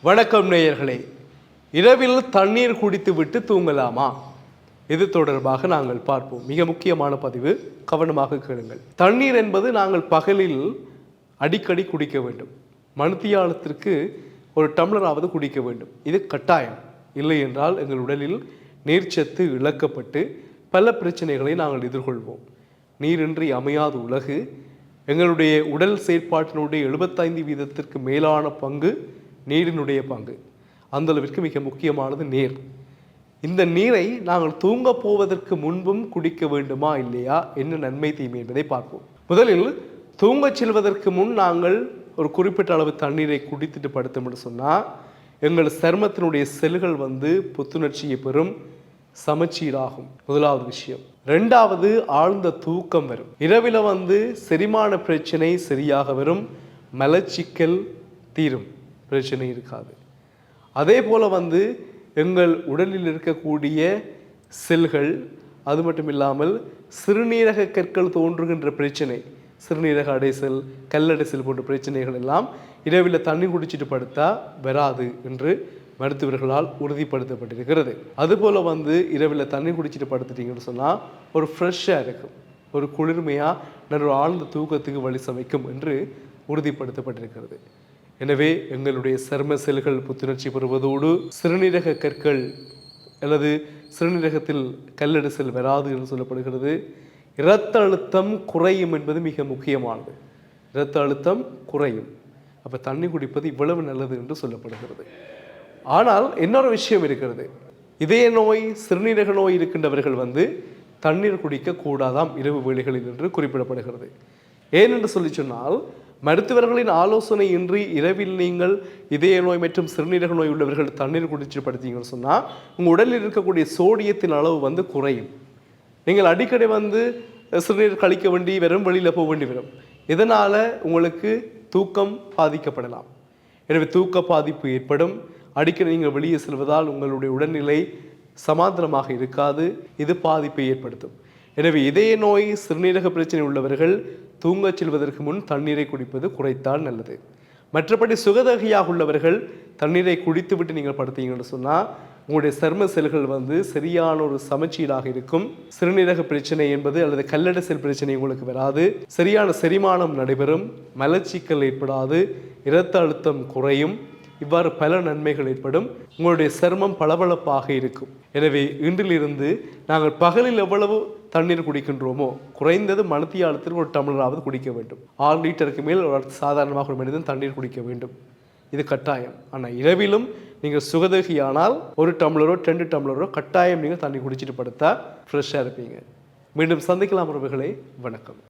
வணக்கம் நேயர்களே. இரவில் தண்ணீர் குடித்துவிட்டு தூங்கலாமா? இது தொடர்பாக நாங்கள் பார்ப்போம். மிக முக்கியமான பதிவு, கவனமாக கேளுங்கள். தண்ணீர் என்பது நாங்கள் பகலில் அடிக்கடி குடிக்க வேண்டும். மணித்தியாலத்திற்கு ஒரு டம்ளராவது குடிக்க வேண்டும். இது கட்டாயம். இல்லை என்றால் எங்கள் உடலில் நீர்ச்சத்து இழக்கப்பட்டு பல பிரச்சனைகளை நாங்கள் எதிர்கொள்வோம். நீரின்றி அமையாத உலகு. எங்களுடைய உடல் செயற்பாட்டினுடைய 75% மேலான பங்கு நீரினுடைய பங்கு. அந்த அளவிற்கு மிக முக்கியமானது நீர். இந்த நீரை நாங்கள் தூங்க போவதற்கு முன்பும் குடிக்க வேண்டுமா இல்லையா, என்ன நன்மை தீமை என்பதை பார்ப்போம். முதலில் தூங்கச் செல்வதற்கு முன் நாங்கள் ஒரு குறிப்பிட்ட அளவு தண்ணீரை குடித்துட்டு படுத்தோம் என்று சொன்னால் எங்கள் சருமத்தினுடைய செல்கள் புத்துணர்ச்சியை பெறும், சமச்சீராகும். முதலாவது விஷயம். ரெண்டாவது, ஆழ்ந்த தூக்கம் வரும். இரவில் செரிமான பிரச்சனை சரியாக வரும், மலச்சிக்கல் தீரும், பிரச்சனை இருக்காது. அதே போல் எங்கள் உடலில் இருக்கக்கூடிய செல்கள், அது மட்டும் இல்லாமல் சிறுநீரக கற்கள் தோன்றுகின்ற பிரச்சனை, சிறுநீரக அடைசல், கல்லடைசல் போன்ற பிரச்சனைகள் எல்லாம் இரவில் தண்ணி குடிச்சிட்டு படுத்தா வராது என்று மருத்துவர்களால் உறுதிப்படுத்தப்பட்டிருக்கிறது. அதுபோல் இரவில் தண்ணி குடிச்சிட்டு படுத்துட்டீங்கன்னு சொன்னால் ஒரு ஃப்ரெஷ்ஷாக இருக்கும், ஒரு குளிர்மையாக நல்ல ஆழ்ந்த தூக்கத்துக்கு வழி சமைக்கும் என்று உறுதிப்படுத்தப்பட்டிருக்கிறது. எனவே எங்களுடைய சரும செல்கள் புத்துணர்ச்சி பெறுவதோடு சிறுநீரக கற்கள் அல்லது சிறுநீரகத்தில் கல்லடைசல் வராது என்று சொல்லப்படுகிறது. இரத்த அழுத்தம் குறையும் என்பது மிக முக்கியமானது. இரத்த அழுத்தம் குறையும். அப்போ தண்ணி குடிப்பது இவ்வளவு நல்லது என்று சொல்லப்படுகிறது. ஆனால் இன்னொரு விஷயம் இருக்கிறது. இதய நோய், சிறுநீரக நோய் இருக்கின்றவர்கள் தண்ணீர் குடிக்க கூடாதாம் இரவு வேளைகளில் என்று குறிப்பிடப்படுகிறது. ஏனென்று சொல்லி சொன்னால், மருத்துவர்களின் ஆலோசனை இன்றி இரவில் நீங்கள் இதய நோய் மற்றும் சிறுநீரக நோய் உள்ளவர்கள் தண்ணீர் குடிச்சு படுத்தீங்கன்னு சொன்னால் உங்கள் உடலில் இருக்கக்கூடிய சோடியத்தின் அளவு குறையும். நீங்கள் அடிக்கடி சிறுநீர் கழிக்க வேண்டி வரும், வெளியில் போக வேண்டி வரும். இதனால் உங்களுக்கு தூக்கம் பாதிக்கப்படலாம். எனவே தூக்க பாதிப்பு ஏற்படும். அடிக்கடி நீங்கள் வெளியே செல்வதால் உங்களுடைய உடல்நிலை சமாதானமாக இருக்காது. இது பாதிப்பை ஏற்படுத்தும். எனவே இதய நோய், சிறுநீரக பிரச்சனை உள்ளவர்கள் தூங்கச் செல்வதற்கு முன் தண்ணீரை குடிப்பது குறைத்தால் நல்லது. மற்றபடி சுகதகையாக உள்ளவர்கள் தண்ணீரை குடித்துவிட்டு நீங்கள் படுத்தீங்கன்னு சொன்னால் உங்களுடைய சர்ம செல்கள் சரியான ஒரு சமச்சீராக இருக்கும். சிறுநீரக பிரச்சனை என்பது அல்லது கல்லடைசல் பிரச்சனை உங்களுக்கு வராது. சரியான செரிமானம் நடைபெறும், மலச்சிக்கல் ஏற்படாது, இரத்த அழுத்தம் குறையும். இவ்வாறு பல நன்மைகள் ஏற்படும். உங்களுடைய சருமம் பளபளப்பாக இருக்கும். எனவே இன்றிலிருந்து நாங்கள் பகலில் எவ்வளவு தண்ணீர் குடிக்கின்றோமோ குறைந்தது மணித்தியாலத்திற்கு ஒரு டம்ளராவது குடிக்க வேண்டும். 6 லிட்டருக்கு மேல் சாதாரணமாக ஒரு மனிதன் தண்ணீர் குடிக்க வேண்டும். இது கட்டாயம். ஆனால் இரவிலும் நீங்கள் சுகதகியானால் 1 டம்ளரோ 2 டம்ளரோ கட்டாயம் நீங்கள் தண்ணி குடிச்சிட்டு படுத்தா ஃப்ரெஷ்ஷாக இருப்பீங்க. மீண்டும் சந்திக்கலாம் உறவுகளே. வணக்கம்.